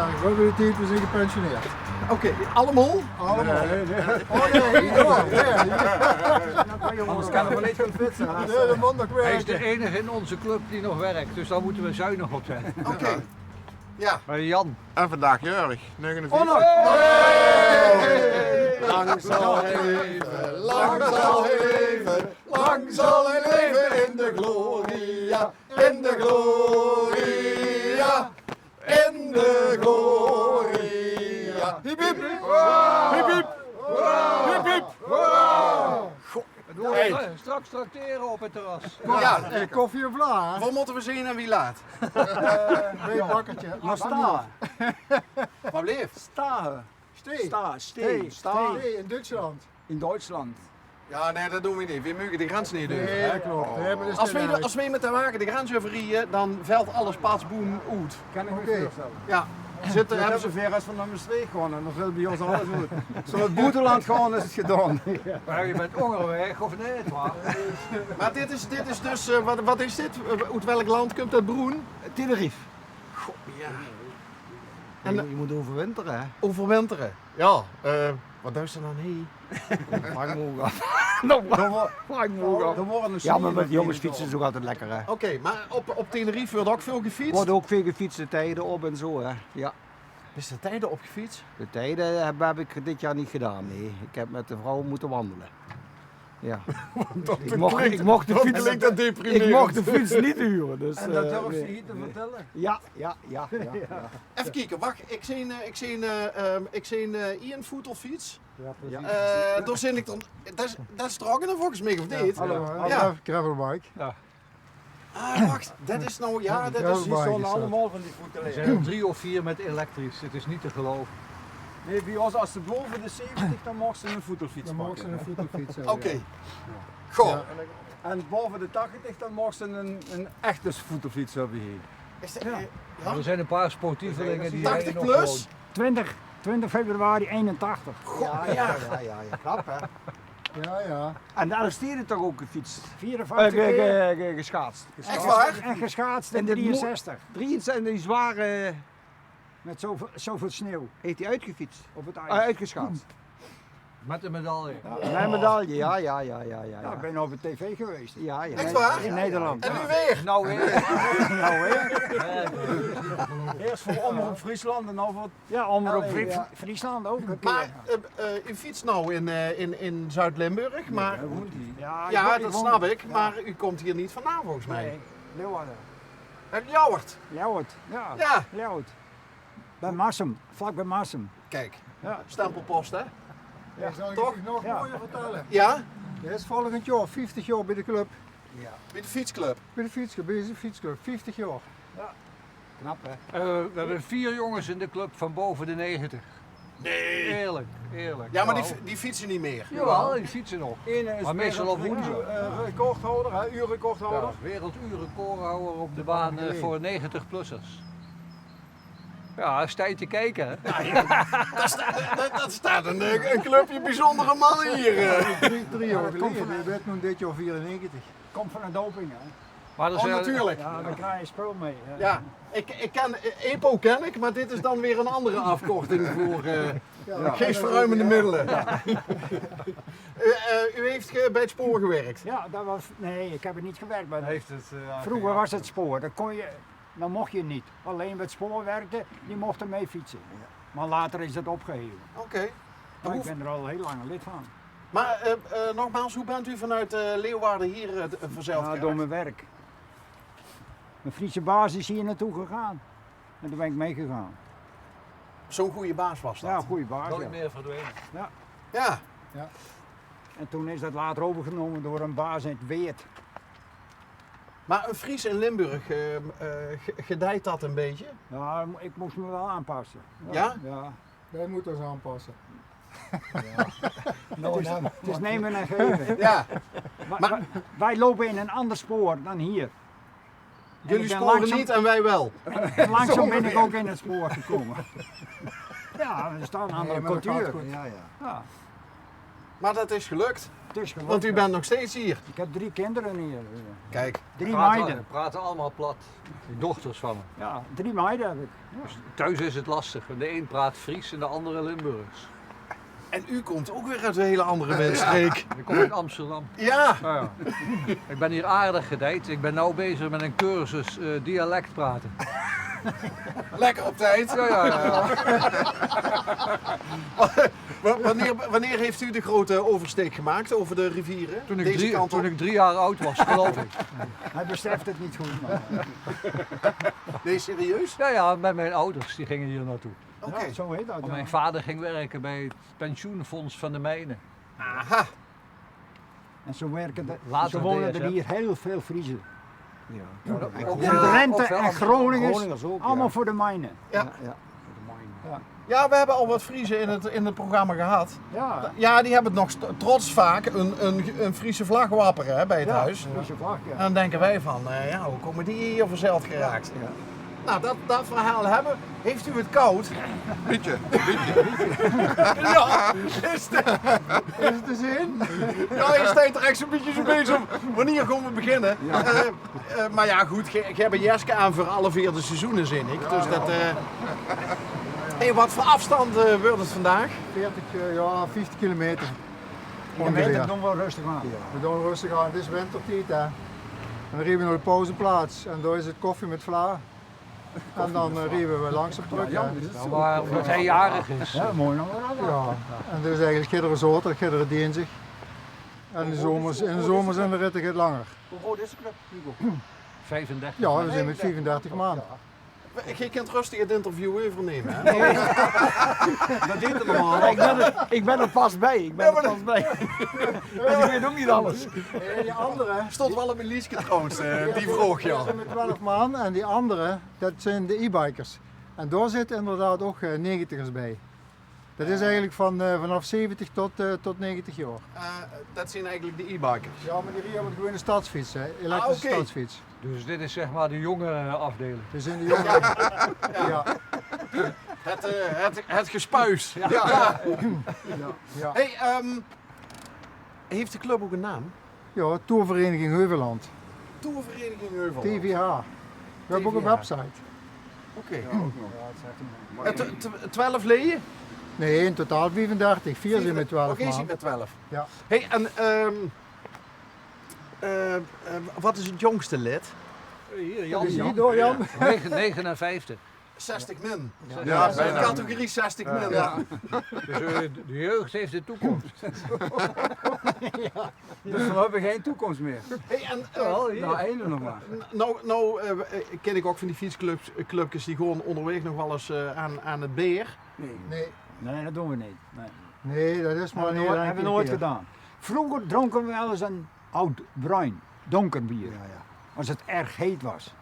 We hebben de tijd, we zijn gepensioneerd. Oké, allemaal? Allemaal. Oh nee, Anders kan we niet gaan fietsen. de man nog Hij is de werken. enige in onze club die nog werkt, dus daar moeten we zuinig op zijn. Oké. Ja. Maar Jan. En vandaag jarig, 49. Lang zal hij leven, lang zal hij leven, lang zal hij leven in de gloria, in de gloria, in de gloria. Hiep hiep, hiep hiep, hiep hiep. Hey. Straks tracteren op het terras. Ja, Koffie of vla, wat moeten we zien en wie laat? een bakkertje. Maar sta. Wat bleef? Sta. Stee. Sta. In Duitsland. In Duitsland. Ja, nee, dat doen we niet. We mogen de grens niet doen. Nee, klopt. We hebben dus Als we met de wagen de grens overrijden, dan valt alles patsboom uit. Kan ik me Oké. voorstellen. Ja, Dat hebben hebben ze... ze ver als van naar Maastricht gewoon en dan wil bij ons alles goed. Zo het boeteland gewoon is het gedaan. Maar je bent onderweg of niet? Maar dit is dus, wat is dit? Uit welk land komt dat broen? Tenerife. Goh, ja. En je moet overwinteren hè. Overwinteren. Ja, wat duist er dan heen? Vraag me ook af. Dan worden een Ja, maar met jongens fietsen is ook altijd lekker hè. Oké, maar op Tenerife wordt ook veel gefietst? Wordt ook veel gefietst, de tijden op en zo hè. Ja. Is er tijden op gefietst? De tijden heb ik dit jaar niet gedaan, nee. Ik heb met de vrouw moeten wandelen. Ja. Ik mocht de fiets, ik mocht de fiets niet huren. Dus, En dat durf je nee. hier te vertellen? Ja. Even kijken, wacht. Ik zie hier een voetelfiets. Ja. Daar zit ik dan... Dat is Dragonen volgens mij, of niet? Ja, gravelbike. Wacht. Dat is nou... Ja, dat is... Die stonden allemaal van die voeten Er liggen. zijn er 3 of 4 met elektrisch, het is niet te geloven. Nee, bij ons als ze boven de 70 dan mogen ze een voetelfiets Dan mogen ze pakken. een voetenfiets hebben. Oké. Goh. En boven de 80 dan mogen ze een echte voetelfiets hebben hier. Is dat, Maar er zijn een paar sportievelingen die 80 rijden nog plus? 20 februari 81. Ja. Knap hè. Ja. En daar is hier toch ook gefietst? 54 keer. Geschaatst. Echt waar? En geschaatst in En dit 63. 63 en die zware Met zoveel sneeuw heeft hij uitgefietst. op het ijs. Uitgeschaatst. met een medaille. Mijn medaille, ja. Ja, ik ben op de tv geweest. Ja. Echt waar? In Nederland. En nu weer? Nou weer. Nou weer? Eerst voor Omroep Friesland en dan voor... Ja, Omroep Ja. Friesland ook een Maar keer. u fietst nou in Zuid-Limburg, maar... Ja, dat snap ik, maar u komt hier niet vandaan volgens mij. Nee, Leeuwarden. Uit Ljouwert. Ljouwert. Ja, Ja. Ljouwert. Bij Massum, vlak bij Massum. Kijk, Ja. stempelpost hè? Ja, zal ik toch? je nog Ja. mooier vertellen? Ja? Dit is volgend jaar 50 jaar bij de club. Bij de fietsclub. Bij de fietsclub, 50 jaar. Knap hè. We hebben 4 jongens in de club van boven de 90. Nee. Eerlijk. Ja, maar Nou, die fietsen niet meer. Jawel, die fietsen nog. Ene is Maar meestal op woensdag. recordhouder, hè, uurrecordhouder. Ja, werelduurrecordhouder op de baan voor 90-plussers. Ja, is tijd te kijken hè. Dat staat een clubje bijzondere mannen hier. 3 jaar geleden, die werd nu dit jaar 94. Komt van een doping, hè? Maar er Oh, zijn, natuurlijk. Ja, dan krijg je spul mee. Hè. Ja, EPO ken ik, maar dit is dan weer een andere afkorting voor geestverruimende middelen. U heeft bij het spoor gewerkt. Ja, dat was. Nee, ik heb er niet gewerkt bij. Heeft het, Vroeger was het spoor, dan mocht je niet. Alleen met spoor werkte, die mochten mee fietsen. Maar later is dat opgeheven. Oké. Maar ik ben er al heel lang lid van. Maar nogmaals, hoe bent u vanuit Leeuwarden hier verzeild Ja, geraakt? door mijn werk. Mijn Friese baas is hier naartoe gegaan. En toen ben ik meegegaan. Zo'n goede baas was dat. Ja, goede baas. nooit Ja. meer verdwenen. Ja. En toen is dat later overgenomen door een baas in het Weert. Maar een Fries in Limburg, gedijt dat een beetje? Ja, ik moest me wel aanpassen. Ja? Ja. Wij moeten ons aanpassen. Het is nemen en geven. Ja. Wij lopen in een ander spoor dan hier. En Jullie ik ben sporen langzaam- niet en wij wel. En langzaam ben ik ook in het spoor gekomen. Ja, er staat een andere maar dat gaat cultuur. goed. Ja. Maar dat is gelukt. Het is gewoon, Want u bent nog steeds hier. Ik heb 3 kinderen hier. Kijk. 3 meiden. praten allemaal plat. Die dochters van me. Ja, 3 meiden heb ik. Thuis is het lastig. De een praat Fries en de andere Limburgs. En u komt ook weer uit een hele andere windstreek. Ik kom uit Amsterdam. Ja. Ja. Ik ben hier aardig gedijd. Ik ben nu bezig met een cursus dialect praten. Lekker op tijd. Ja. Wanneer heeft u de grote oversteek gemaakt over de rivieren? Toen Deze kant op? ik 3 jaar oud was, geloof ik. Hij beseft het niet goed. Maar. Nee, serieus? Ja, met mijn ouders. Die gingen hier naartoe. Oké. Ja, zo heet dat. Want Ja. mijn vader ging werken bij het pensioenfonds van de mijnen. Aha. En zo werken de, Later zo wonen DS, er hè. hier heel veel Friesen. Ja. Ook En Drenthe en Amsterdam. Groningers, Groningers ook, allemaal ja. voor de mijnen. Ja. Ja. Ja, we hebben al wat Friesen in het programma gehad. Ja, Ja, die hebben nog trots vaak een Friese vlag wapperen hè, bij het huis. Friese vlag, En ja. dan denken wij van, ja, hoe komen die hier verzeild geraakt? Nou, dat verhaal hebben. Heeft u het koud? Beetje. Ja, is het Is het zin? ja, je staat er echt zo'n beetje zo bezig. Wanneer gaan we beginnen? Maar ja, goed, je hebt een jasje aan voor alle 4 seizoenen, zin ik. Dus dat... Hey, wat voor afstand wordt het vandaag? 50 kilometer. De meter doen we rustig aan. We doen rustig aan, het is wintertijd hè. En dan rijden we naar de pauzeplaats en daar is het koffie met vla. En dan rijden we langzaam terug. hè. Maar omdat hij jarig is. Ja, mooi nog wel. Ja, en dat is eigenlijk gisteren zoter, gisteren dinsdag. En in de zomer zijn de ritten wat langer. Hoe groot is de club, Hugo? 35. Ja, we zijn met 34 maanden. Je kunt rustig het interview even nemen, hè? Dat deed het normaal. Ik ben er pas bij. Ik ben er pas bij. Dus ik weet ook niet alles. En die andere, Stond wel op mijn liesje trouwens, die vroeg je we al. zijn met 12 man en die andere, dat zijn de e-bikers. En daar zitten inderdaad ook 90ers bij. Dat is eigenlijk vanaf 70 tot 90 jaar. Dat zijn eigenlijk de e-bikers. Ja, maar die rijden met gewoon een stadsfiets, hè. Elektrische oké. stadsfiets. Dus dit is zeg maar de jonge afdeling. Dus in de jongen. Ja. Het gespuis. Ja. Ja. Hey, heeft de club ook een naam? Ja, Tourvereniging Heuveland. Tourvereniging Heuvel. TVH. We hebben ook een TVH. website. Oké. 12 leden? Nee, in totaal 35. 4 zijn met 12 Oké, zit man. met 12. Ja. Hey, en wat is het jongste lid? Hier, Dat Jan. is hier door, Jan. 59. 60 min. Ja, Bij de bijna. categorie 60 min. Ja. Dus de jeugd heeft de toekomst. Dus we hebben geen toekomst meer. Hey, en, Nou, één nog maar. nou ken ik ook van die fietsclubjes die gewoon onderweg nog wel eens aan het beer. Nee, Nee, dat doen we niet. Nee. nee, dat is maar Dat een hebben heel we enkele nooit keer. gedaan. Vroeger dronken we wel eens een oud bruin, donker bier. Als het erg heet was.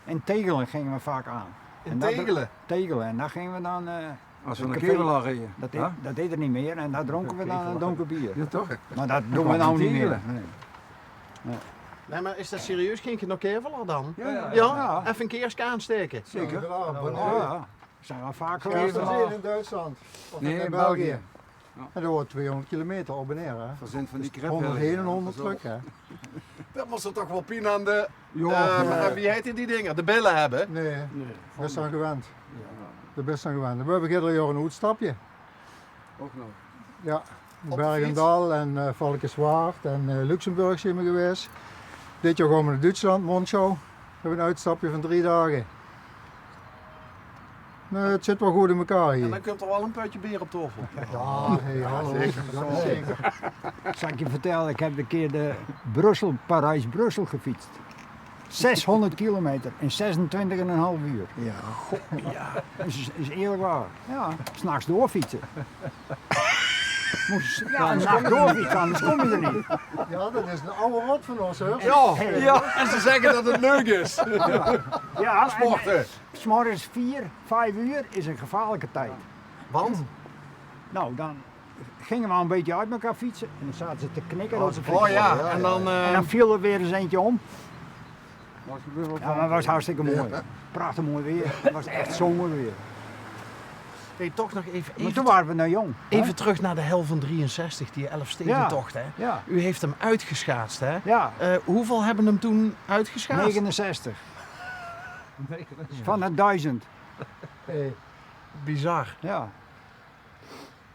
En Tegelen gingen we vaak aan. In En dat- Tegelen. Tegelen. En daar gingen we dan... Als we een een café- keer willen rijden. dat deed er niet meer en daar dronken we dan een donker bier. Ja, toch? Maar dat doen we nou niet meer. Tegelen. Nee. Nee, maar is dat serieus? Ging je nog Keveler dan? Ja. Ja? Even een keertje aansteken. Zeker. Ja, zijn we vaak Ja, geweest. dat is hier in Duitsland. Of Nee, in in België. België. En dat wordt 200 kilometer op en neer. Hè. Verzin van die 100 heen en 100 terug. Hè. Dat was er toch wel pien aan de... Ja, wie heet die dingen? De billen hebben. Nee, best aan gewend. De best aan gewend. We hebben ieder jaar een uitstapje. ook nog. Ja, de Bergendal en Valkenswaard en Luxemburg zijn we geweest. Dit jaar gaan we naar Duitsland, Monschau. We hebben een uitstapje van 3 dagen. Nee, het zit wel goed in elkaar En hier. dan komt er wel een putje bier op tafel. Ja, hey, hallo. Ja, zeker. Zal ik je vertellen, ik heb een keer de Parijs-Brussel gefietst. 600 kilometer in 26,5 uur. Ja. Is eerlijk waar. Ja, s'nachts doorfietsen. Moest een nacht doorfietsen, anders kom je er niet. Ja, dat is een oude rot van ons, hoor. Ja. En ze zeggen dat het leuk is. Ja, Sporten. s'morgens 4, 5 uur is een gevaarlijke tijd. Want? Nou, dan gingen we al een beetje uit elkaar fietsen en dan zaten ze te knikken. dat ze Oh ja, en dan... En dan viel er weer eens eentje om. Was gebeurd wat Ja, maar het was hartstikke mooi. Prachtig mooi weer. Het was echt zomerweer. Hey, toch nog Maar toen waren we nou jong. hè? even terug naar de hel van 63, die Elfstedentocht. Hè? Ja, U heeft hem uitgeschaatst, hè? ja. Hoeveel hebben hem toen uitgeschaatst? 69. Van het 1000. Bizar. Ja.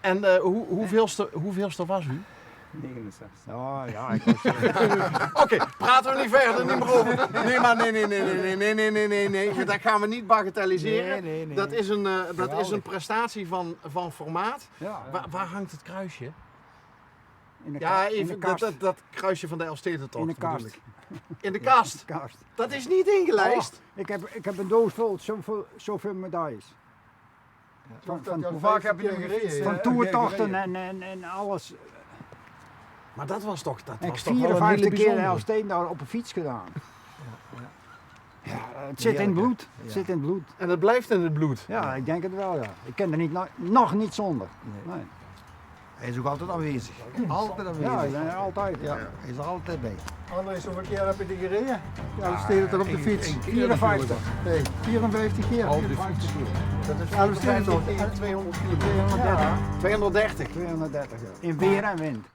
En hoeveelste was u? 69. Oh, ja, ik was, Oké, praten we niet verder, niet meer over. Nee, maar nee. Dat gaan we niet bagatelliseren. Nee. Dat is een prestatie van formaat. ja. Waar hangt het kruisje? In de, Ja, ka- in de even kast. dat kruisje van de Elfstedentocht. In de bedoel kast. ik. In de kast. Kast. Dat is niet ingelijst. Oh, ik heb een doos vol, zoveel medailles. Hoe vaak heb je hem gereden? Van toertochten en alles. Maar dat was toch, Ik heb wel een hele 54 keer bijzondere. Elfsteen daar op een fiets gedaan. Ja, het zit in het bloed. Het zit in het bloed. En dat blijft in het bloed. Ja, ik denk het wel, ja. Ik ken er niet, nog niet zonder. Nee. Hij is ook altijd aanwezig. Altijd aanwezig. Ja, altijd. Ja, hij is er altijd bij. André, hoeveel keer heb je die gereden? Ja, steed het op de fiets. 54. Nee, 54 keer. Op de fiets. Dat is 11 stedentocht. 200 230. 230. 230, ja. In weer en wind.